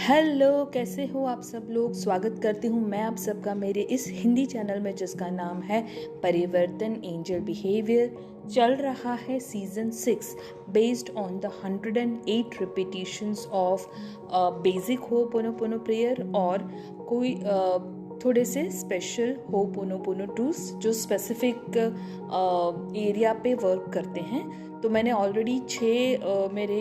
Hello, कैसे हो आप सब लोग। स्वागत करती हूँ मैं आप सबका मेरे इस हिंदी चैनल में जिसका नाम है परिवर्तन एंजल बिहेवियर। चल रहा है season 6 based on the 108 repetitions of basic ho'oponopono prayer और कोई थोड़े से स्पेशल होपोनोपोनो टूल्स जो स्पेसिफिक एरिया पे वर्क करते हैं। तो मैंने ऑलरेडी 6 मेरे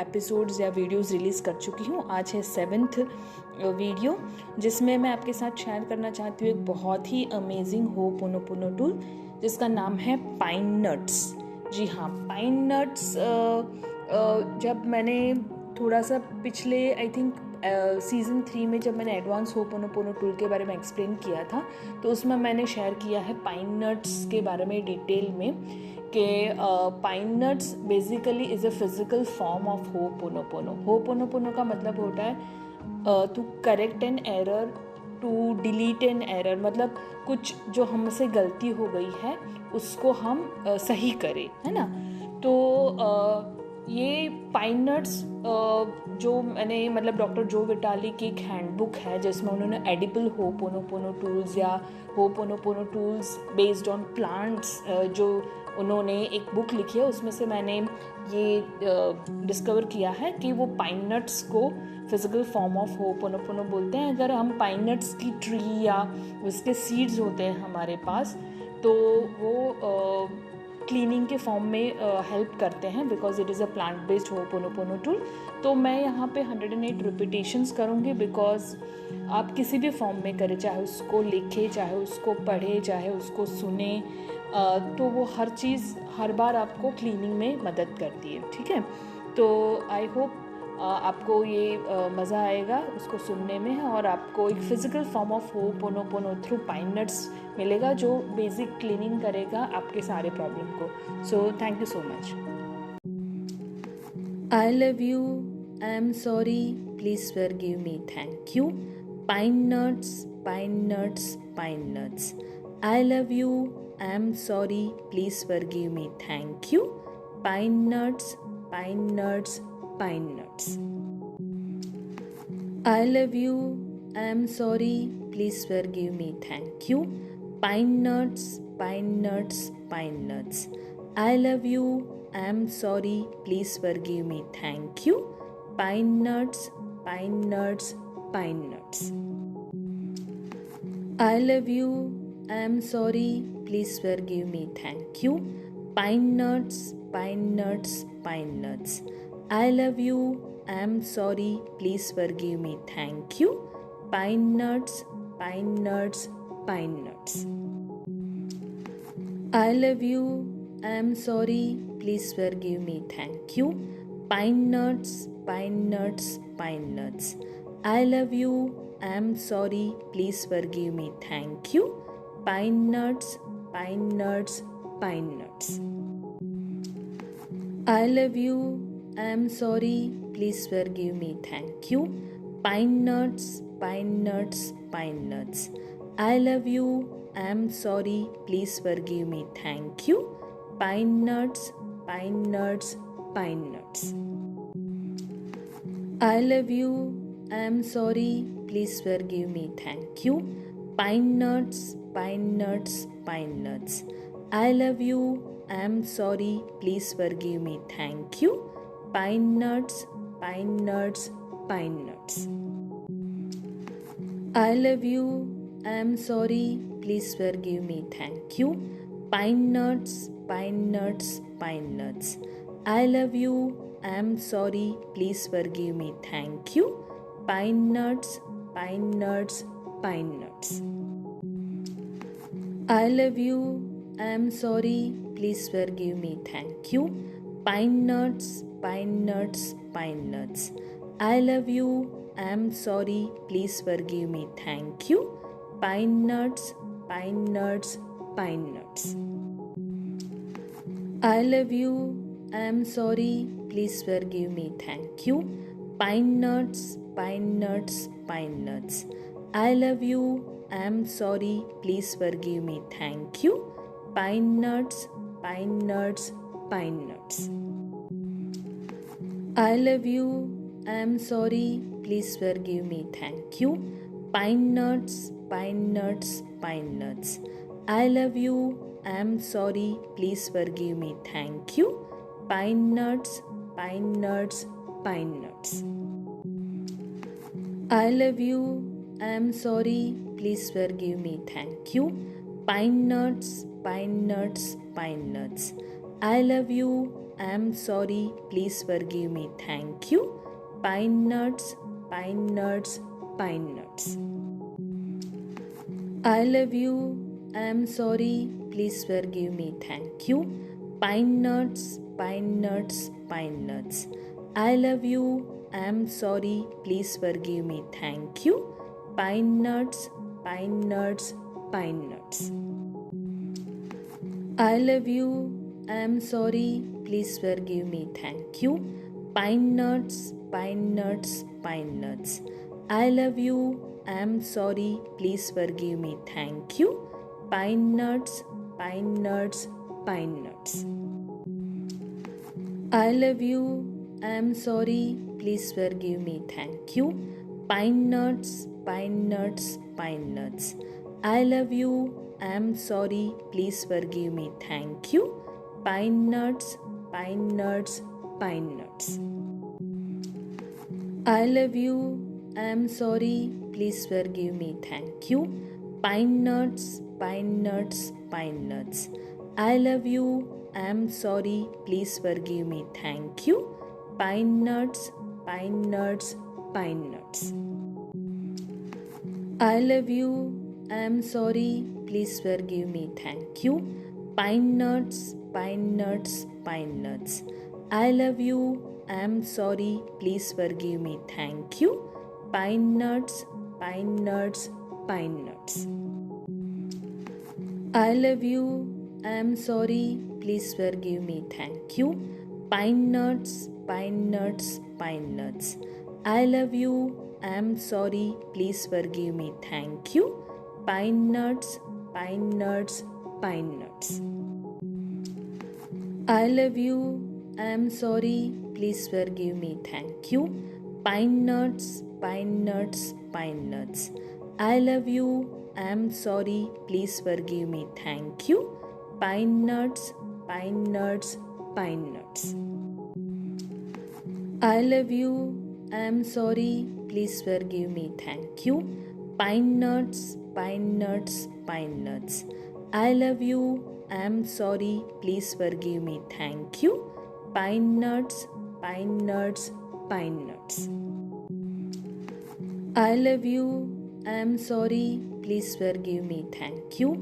एपिसोड्स या वीडियोस रिलीज़ कर चुकी हूँ। आज है 7th वीडियो जिसमें मैं आपके साथ शेयर करना चाहती हूँ एक बहुत ही अमेजिंग होपोनोपोनो टूल जिसका नाम है पाइन नट्स। जी हाँ, पाइन नट्स जब मैंने थोड़ा सा पिछले आई थिंक सीज़न 3 में जब मैंने एडवांस होपोनोपोनो टूल के बारे में एक्सप्लेन किया था तो उसमें मैंने शेयर किया है पाइन नट्स के बारे में डिटेल में कि pine nuts basically is a physical form of ho'oponopono. Ho'oponopono का मतलब होता है to correct an error, to delete an error, मतलब कुछ जो हमसे गलती हो गई है उसको हम सही करें, है ना। तो ये पाइन नट्स जो मैंने मतलब डॉक्टर जो विटाली की एक हैंडबुक है जिसमें उन्होंने एडिबल होपोनोपोनो टूल्स या ho'oponopono tools based on plants जो उन्होंने एक बुक लिखी है उसमें से मैंने ये डिस्कवर किया है कि वो पाइन नट्स को फिजिकल फॉर्म ऑफ होपोनोपोनो बोलते हैं। अगर हम पाइन नट्स की ट्री या उसके सीड्स होते हैं हमारे पास तो वो क्लीनिंग के फॉर्म में हेल्प करते हैं because it is a plant based ho'oponopono tool. तो मैं यहाँ पे 108 रिपीटेशंस करूँगी बिकॉज आप किसी भी फॉर्म में करें, चाहे उसको लिखें, चाहे उसको पढ़ें, चाहे उसको सुने, तो वो हर चीज़ हर बार आपको क्लीनिंग में मदद करती है। ठीक है, तो आई होप आपको ये मज़ा आएगा उसको सुनने में और आपको एक physical form of ho'oponopono through pine nuts मिलेगा जो बेसिक क्लीनिंग करेगा आपके सारे प्रॉब्लम को। So thank you so much. I love you, I am sorry, please forgive me, thank you. Pine nuts, pine nuts, pine nuts. I love you, I am sorry, please forgive me, thank you. Pine nuts, pine nuts, pine nuts. I love you, I am sorry, please forgive me, thank you. Pine nuts, pine nuts, pine nuts. I love you, I am sorry, please forgive me, thank you. Pine nuts, pine nuts, pine nuts. I love you, I am sorry, please forgive me, thank you. Pine nuts, pine nuts, pine nuts. I love you, I am sorry, please forgive me, thank you. Pine nuts, pine nuts, pine nuts. I love you, I am sorry, please forgive me, thank you. Pine nuts, pine nuts, pine nuts. I love you, I am sorry, please forgive me, thank you. Pine nuts, pine nuts, pine nuts. I love you, I am sorry, please forgive me, thank you. Pine nuts, pine nuts, pine nuts. I love you, I am sorry, please forgive me, thank you. Pine nuts, pine nuts, pine nuts. I love you, I am sorry, please forgive me, thank you. Pine nuts, pine nuts, pine nuts. I love you, I am sorry, please forgive me, thank you. Pine nuts, pine nuts, pine nuts. I love you, I am sorry, please forgive me, thank you. Pine nuts, pine nuts, pine nuts. I love you, I am sorry, please forgive me, thank you. Pine nuts, pine nuts, pine nuts. I love you, I am sorry, please forgive me, thank you. Pine nuts, pine nuts, pine nuts. I love you, I am sorry, please forgive me, thank you. Pine nuts, pine nuts, pine nuts. I love you, I am sorry, please forgive me, thank you. Pine nuts, pine nuts, pine nuts. I love you, I am sorry, please forgive me, thank you. Pine nuts, pine nuts, pine nuts. I love you, I am sorry, please forgive me, thank you. Pine nuts, pine nuts, pine nuts. I love you, I am sorry, please forgive me, thank you. Pine nuts, pine nuts, pine nuts. I love you, I am sorry, please forgive me, thank you. Pine nuts, pine nuts, pine nuts. I love you, I am sorry, please forgive me, thank you. Pine nuts, pine nuts, pine nuts. I love you, I am sorry, please forgive me, thank you. Pine nuts, pine nuts, pine nuts. I love you, I am sorry, please forgive me, thank you. Pine nuts, pine nuts, pine nuts. I love you, I am sorry, please forgive me, thank you. Pine nuts, pine nuts, pine nuts. I love you, I am sorry, please forgive me, thank you. Pine nuts, pine nuts, pine nuts. I love you, I am sorry, please forgive me, thank you. Pine nuts, pine nuts, pine nuts. I love you, I am sorry, please forgive me, thank you. Pine nuts, pine nuts, pine nuts. I love you, I am sorry, please forgive me, thank you. Pine nuts, pine nuts, pine nuts. I love you, I am sorry, please forgive me, thank you. Pine nuts, pine nuts, pine nuts. I love you, I am sorry, please forgive me, thank you. Pine nuts, pine nuts, pine nuts. I love you, I am sorry, please forgive me, thank you. Pine nuts, pine nuts, pine nuts. I love you, I am sorry, please forgive me, thank you. Pine nuts, pine nuts, pine nuts. I love you, I am sorry, please forgive me, thank you. Pine nuts, pine nuts, pine nuts. I love you, I am sorry, please forgive me, thank you. Pine nuts, pine nuts, pine nuts. I love you, I am sorry, please forgive me, thank you. Pine nuts, pine nuts, pine nuts. I love you, I am sorry, please forgive me, thank you. Pine nuts, pine nuts, pine nuts. I love you, I am sorry, please forgive me, thank you. Pine nuts, pine nuts, pine nuts. I love you, I am sorry, please forgive me, thank you.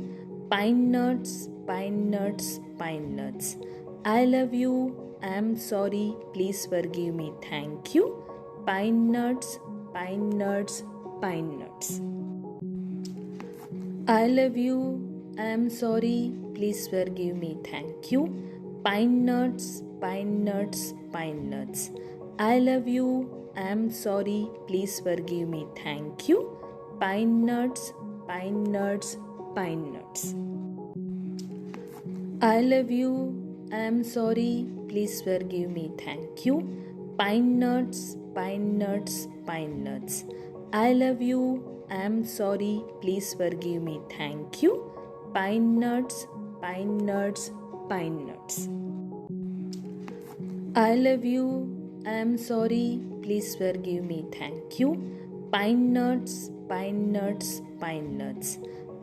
Pine nuts, pine nuts, pine nuts. I love you, I am sorry, please forgive me, thank you. Pine nuts, pine nuts, pine nuts. I love you, I am sorry, please forgive me, thank you. Pine nuts, pine nuts, pine nuts. I love you, I am sorry, please forgive me, thank you. Pine nuts, pine nuts, pine nuts. I love you, I am sorry, please forgive me, thank you. Pine nuts, pine nuts, pine nuts. I love you, I am sorry, please forgive me, thank you. Pine nuts, pine nuts, pine nuts. I love you, I am sorry, please forgive me, thank you. Pine nuts, pine nuts, pine nuts.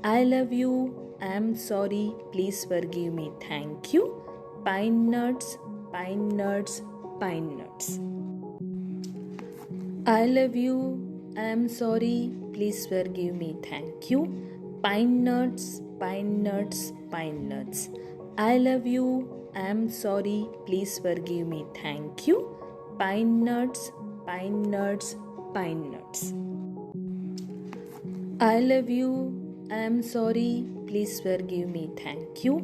I love you, I am sorry, please forgive me, thank you. Pine nuts, pine nuts, pine nuts. I love you, I am sorry, please forgive me, thank you. Pine nuts, pine nuts, pine nuts. I love you, I am sorry, please forgive me, thank you. Pine nuts, pine nuts, pine nuts. I love you, I am sorry, please forgive me, thank you.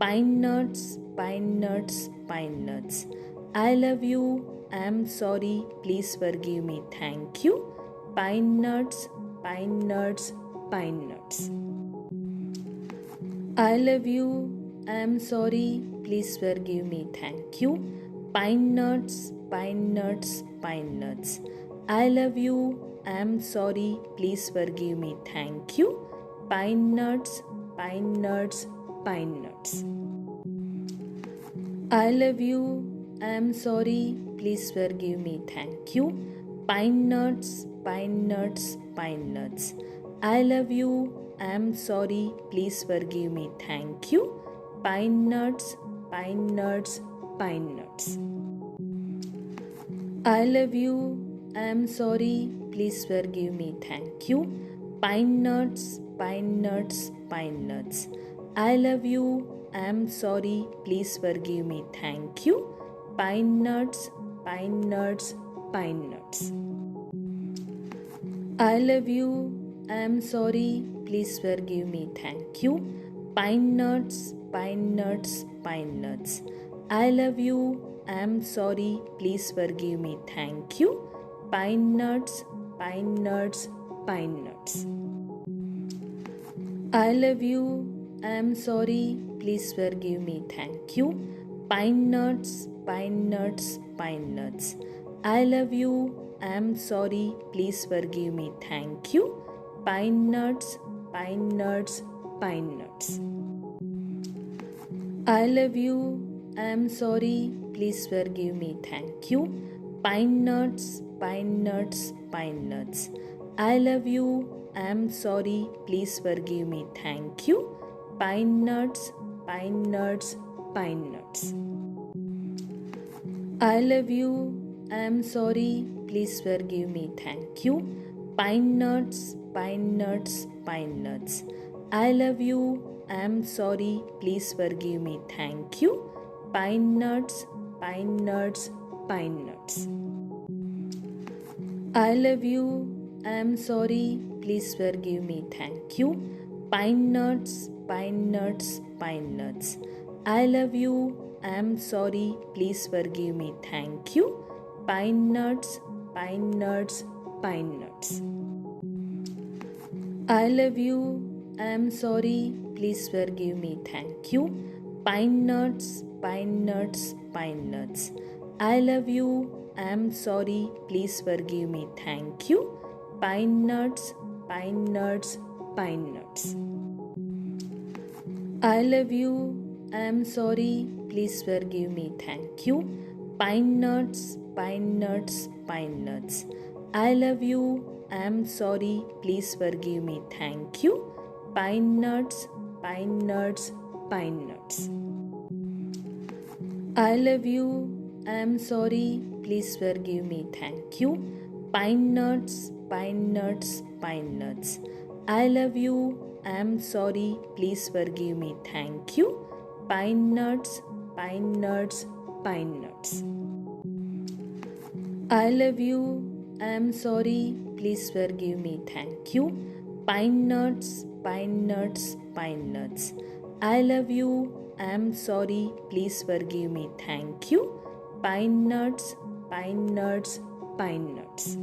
Pine nuts, pine nuts, pine nuts. I love you, I am sorry, please forgive me, thank you. Pine nuts, pine nuts, pine nuts. I love you, I am sorry, please forgive me, thank you. pine nuts, pine nuts, pine nuts. I love you, I'm sorry, please forgive me, thank you. Pine nuts, pine nuts, pine nuts. I love you, I'm sorry, please forgive me, thank you. Pine nuts, pine nuts, pine nuts. I love you, I'm sorry, please forgive me, thank you. Pine nuts, pine nuts, pine nuts. I love you, I'm sorry, please forgive me, thank you. Pine nuts, pine nuts, pine nuts. I love you, I'm sorry, please forgive me, thank you. Pine nuts, pine nuts, pine nuts. I love you, I'm sorry, please forgive me, thank you. Pine nuts, pine nuts, pine nuts. I love you, I'm sorry, please forgive me, thank you. Pine nuts, pine nuts, pine nuts. I love you, I'm sorry, please forgive me, thank you. Pine nuts, pine nuts, pine nuts. I love you, I'm sorry, please forgive me, thank you. Pine nuts, pine nuts, pine nuts. I love you, I'm sorry, please forgive me, thank you. Pine nuts, pine nuts, pine nuts. I love you, I'm sorry, please forgive me, thank you. Pine nuts, pine nuts, pine nuts. I love you, I'm sorry, please forgive me, thank you. Pine nuts, pine nuts, pine nuts. I love you, I'm sorry, please forgive me, thank you. Pine nuts, pine nuts, pine nuts. I love you, I'm sorry, please forgive me, thank you. Pine nuts, pine nuts, pine nuts. I love you, I'm sorry, please forgive me, thank you. Pine nuts, pine nuts, pine nuts. I love you, I'm sorry, please forgive me, thank you. Pine nuts, pine nuts, pine nuts. I love you, I'm sorry, please forgive me, thank you. Pine nuts, pine nuts, pine nuts. I love you, I'm sorry, please forgive me, thank you. Pine nuts, pine nuts, pine nuts. I love you, I'm sorry, please forgive me, thank you. Pine nuts, pine nuts, pine nuts. I love you, I'm sorry, please forgive me, thank you. Pine nuts, pine nuts, pine nuts. I love you, I'm sorry, please forgive me, thank you. Pine nuts, pine nuts, pine nuts. I love you, I'm sorry, please forgive me, thank you. Pine nuts, pine nuts, pine nuts. I love you, I'm sorry, please forgive me, thank you. Pine nuts, pine nuts, pine nuts.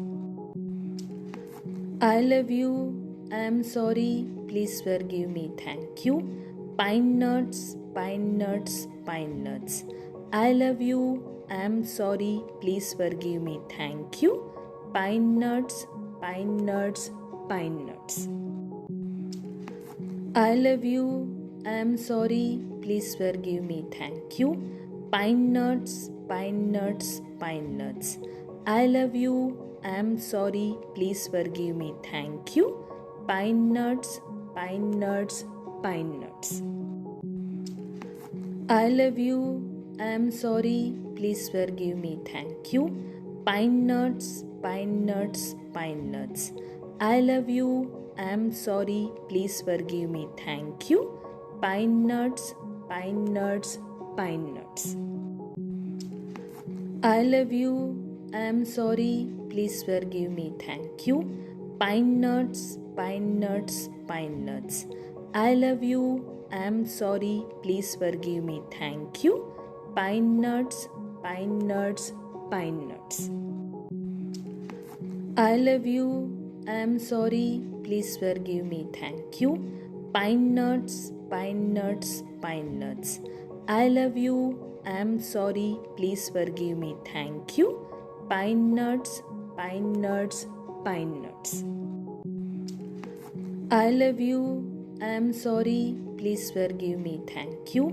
I love you, I'm sorry, please forgive me, thank you. Pine nuts, pine nuts, pine nuts. I love you, I'm sorry, please forgive me, thank you. Pine nuts, pine nuts, pine nuts. I love you, I'm sorry, please forgive me, thank you. Pine nuts, pine nuts, pine nuts. I love you, I'm sorry, please forgive me, thank you. Pine nuts, pine nuts, pine nuts. I love you, I'm sorry, please forgive me, thank you. Pine nuts, pine nuts, pine nuts. I love you, I'm sorry, please forgive me, thank you. Pine nuts, pine nuts, pine nuts. I love you, I'm sorry, please forgive me, thank you. Pine nuts, pine nuts, pine nuts. I love you, I'm sorry, please forgive me, thank you. Pine nuts, pine nuts, pine nuts. I love you, I'm sorry, please forgive me, thank you. Pine nuts, pine nuts, pine nuts. I love you, I'm sorry, please forgive me, thank you. Pine nuts, pine nuts, pine nuts. I love you, I'm sorry, please forgive me, thank you.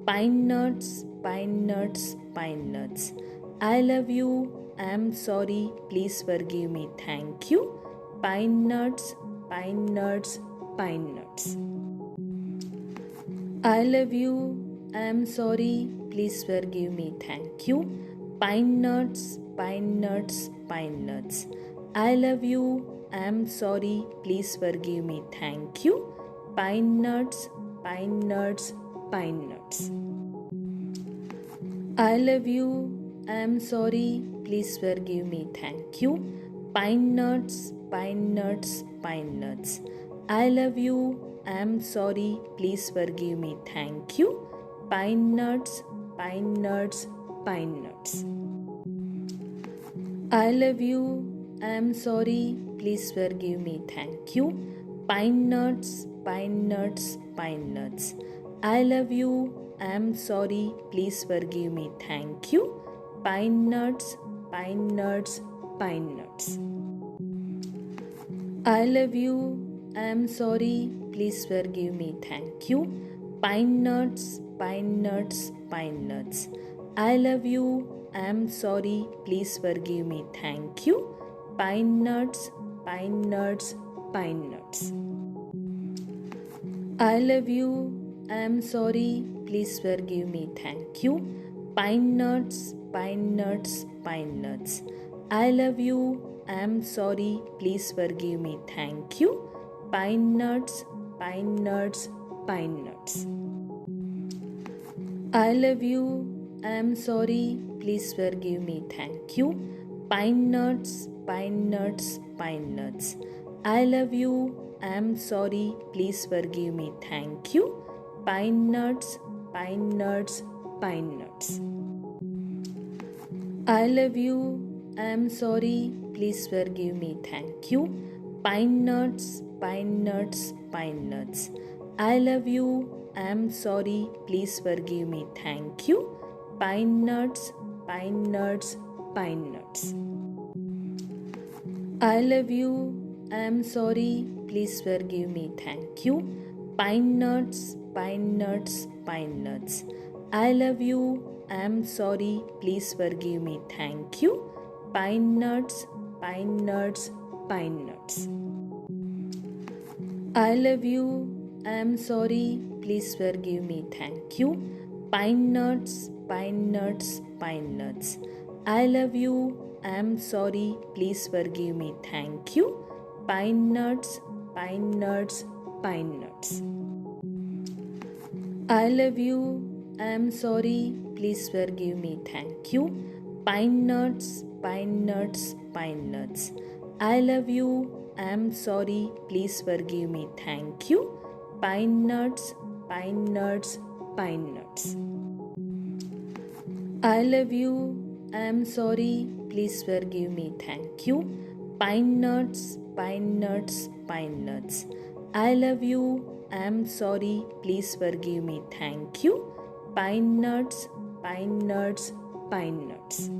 Pine nuts, pine nuts, pine nuts. I love you, I'm sorry, please forgive me, thank you. Pine nuts, pine nuts, pine nuts. I love you, I'm sorry, please forgive me, thank you. Pine nuts, pine nuts, pine nuts. I love you, I'm sorry, please forgive me, thank you. Pine nuts, pine nuts, pine nuts. I love you, I'm sorry, please forgive me, thank you. Pine nuts, pine nuts, pine nuts. I love you, I'm sorry, please forgive me, thank you. Pine nuts, pine nuts, pine nuts. I love you, I'm sorry, please forgive me, thank you. Pine nuts, pine nuts, pine nuts. I love you, I'm sorry, please forgive me, thank you. Pine nuts, pine nuts, pine nuts. I love you, I'm sorry, please forgive me, thank you. Pine nuts, pine nuts, pine nuts. I love you, I'm sorry, please forgive me, thank you. Pine nuts, pine nuts, pine nuts. I love you, I'm sorry, please forgive me, thank you. Pine nuts, pine nuts, pine nuts. I love you, I'm sorry, please forgive me, thank you. Pine nuts, pine nuts, pine nuts. I love you, I'm sorry, please forgive me, thank you. Pine nuts, pine nuts, pine nuts. I love you, I'm sorry, please forgive me, thank you. Pine nuts, pine nuts, pine nuts. I love you, I'm sorry, please forgive me, thank you. Pine nuts, pine nuts, pine nuts. I love you, I'm sorry, please forgive me, thank you. Pine nuts, pine nuts, pine nuts. I love you, I'm sorry, please forgive me, thank you. Pine nuts, pine nuts, pine nuts. I love you, I'm sorry, please forgive me, thank you. Pine nuts, pine nuts, pine nuts. I love you, I'm sorry, please forgive me, thank you. Pine nuts, pine nuts, pine nuts. I love you, I'm sorry, please forgive me, thank you. Pine nuts, pine nuts, pine nuts. I love you, I'm sorry, please forgive me, thank you. Pine nuts, pine nuts, pine nuts. I love you, I'm sorry, please forgive me, thank you. Pine nuts, pine nuts, pine nuts. I love you, I'm sorry, please forgive me, thank you. Pine nuts, pine nuts, pine nuts. I love you, I'm sorry, please forgive me, thank you. Pine nuts, pine nuts, pine nuts.